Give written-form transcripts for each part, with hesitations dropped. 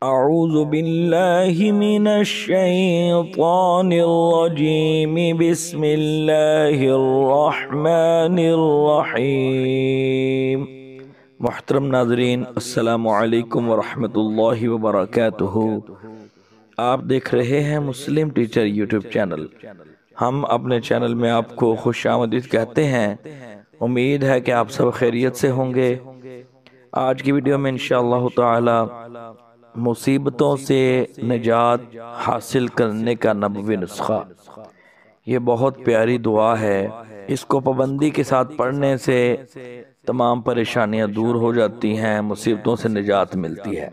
أعوذ بالله من الشيطان الرجيم بسم الله الرحمن الرحيم। मुहतरम नाजरीन, अस्सलामु अलैकुम वरहमतुल्लाहि वबरकातुहू। आप देख रहे हैं मुस्लिम टीचर यूट्यूब चैनल। हम अपने चैनल में आपको खुशामदीद कहते हैं। उम्मीद है कि आप सब खैरियत से होंगे। आज की वीडियो में इंशाअल्लाह ताला मुसीबतों से निजात हासिल करने का नबवी नुस्खा, ये बहुत प्यारी दुआ है। इसको पाबंदी के साथ पढ़ने से तमाम परेशानियां दूर हो जाती हैं, मुसीबतों से निजात मिलती है।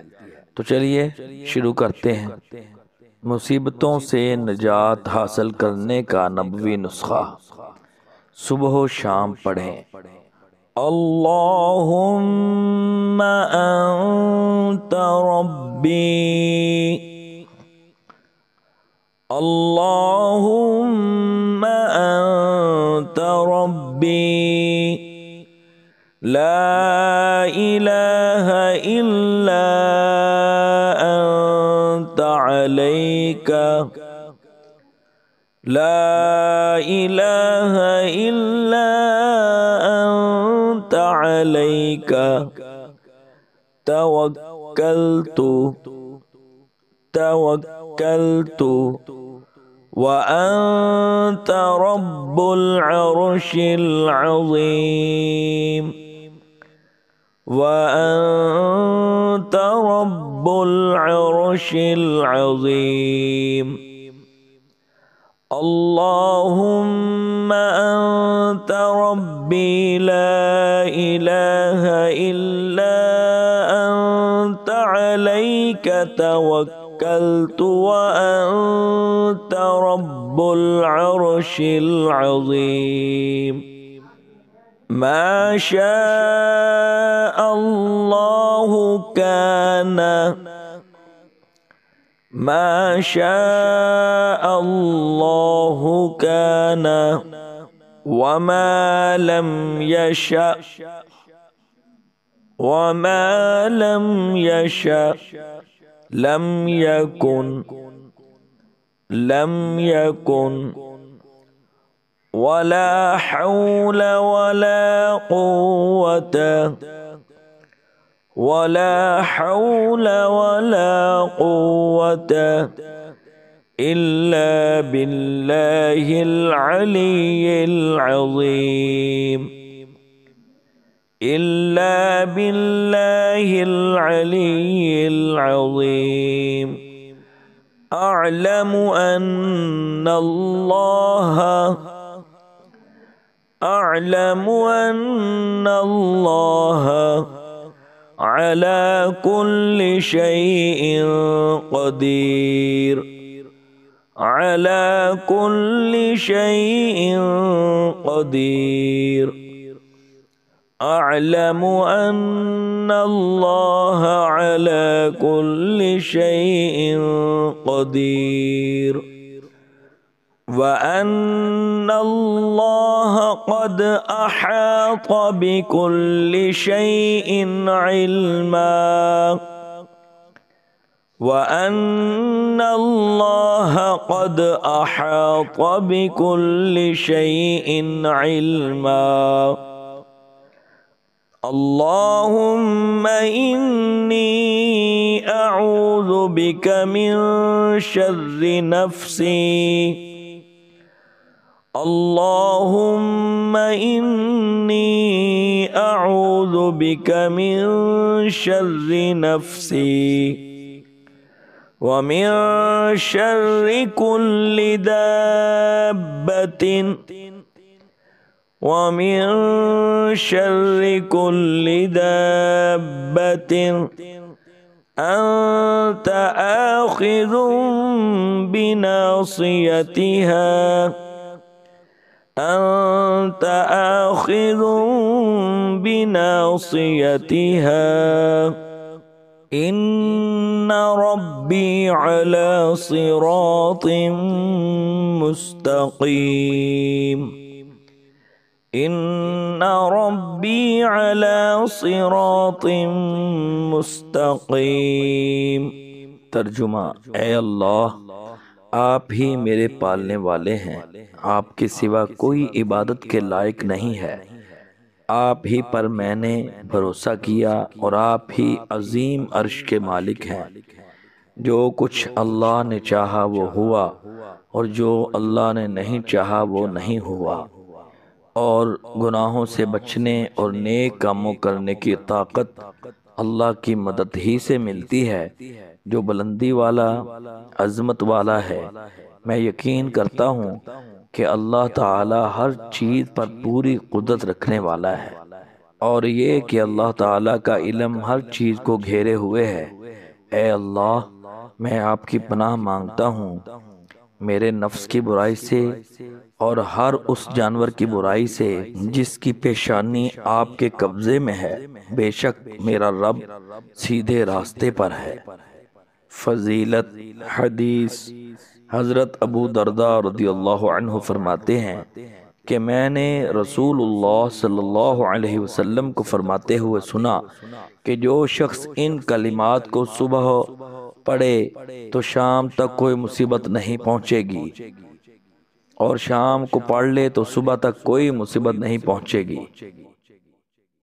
तो चलिए शुरू करते हैं। मुसीबतों से निजात हासिल करने का नबवी नुस्खा, सुबह शाम पढ़ें। अल्लाहुम्मा अंत रब्बी, अल्लाहुम्मा अंत रब्बी, ला इलाहा इल्ला अंत अलैका, ला इलाहा इल्ला अंत अलैका तवक्कलतु तवक्कलतु व अंत रब्बुल अर्शिल अज़ीम, व अंत रब्बुल अर्शिल अज़ीम। अल्लाहुम्मा अंत रब्बी, ला इलाहा इल्ला अंत अलैका तवक्कलतु व अंत रब्बुल अर्शिल अज़ीम। मा शाअ अल्लाहु कान, मा शाअ अल्लाहु कान वमा लम यशा, वमा लम यशा लम यकुन, लम यकुन। वला हौल वला कुव्वत, वला हौल वला कुव्वत इल्ला बिल्लाहिल अलिय्यिल अज़ीम, इल्ला बिल्लाहिल अलिय्यिल अज़ीम। अअलमु अन्नल्लाह, अअलमु अन्नल्लाह अला कुल्लि शैइन क़दीर, अला कुल्लि शैइन क़दीर। अअलमु अन्नल्लाह अला कुल्लि शैइन क़दीर व अन्नल्लाह क़द अहात बिकुल्लि शैइन इल्मा, व अन्नल्लाह क़द अहात बिकुल्लि शैइन इल्मा। अल्लाहुम्मा इन्नी अऊज़ु बिका मिन शर्रि नफ्सी, अल्लाहुम्मा इन्नी अऊज़ु बिका मिन शर्रि नफ्सी व मिन शर्रि कुल्लि दाब्बतिन, वमिन शर्रि कुल्लि दाब्बतिन अंत आखिज़ुम बिनासियतिहा, अंत आखिज़ुम बिनासियतिहा। इन्ना रब्बी अला सिरातिम मुस्तक़ीम, इन्ना रब्बी अला सिरातिम मुस्तक़ीम। ترجمہ: اے اللہ، آپ ہی میرے پالنے والے ہیں، آپ کے سوا کوئی عبادت کے لائق نہیں ہے، آپ ہی پر میں نے بھروسہ کیا اور آپ ہی عظیم عرش کے مالک ہیں۔ جو کچھ اللہ نے چاہا وہ ہوا اور جو اللہ نے نہیں چاہا وہ نہیں ہوا، اور گناہوں سے بچنے اور نیک کاموں کرنے کی طاقت اللہ کی مدد ہی سے ملتی ہے، جو بلندی والا، عظمت والا ہے۔ میں یقین کرتا ہوں کہ اللہ تعالی ہر چیز پر پوری قدرت رکھنے والا ہے، اور یہ کہ اللہ تعالی کا علم ہر چیز کو گھیرے ہوئے ہے۔ اے اللہ، میں آپ کی پناہ مانگتا ہوں میرے نفس کی برائی سے اور ہر اس جانور کی برائی سے جس کی پیشانی آپ کے قبضے میں ہے۔ بے شک میرا رب سیدھے راستے پر ہے۔ فضیلت حدیث: حضرت ابو درداء رضی اللہ عنہ فرماتے ہیں کہ میں نے رسول اللہ صلی اللہ علیہ وسلم کو فرماتے ہوئے سنا کہ جو شخص ان کلمات کو صبح پڑھے تو شام تک کوئی مصیبت نہیں پہنچے گی، اور شام کو پڑھ لے تو صبح تک کوئی مصیبت نہیں پہنچے گی۔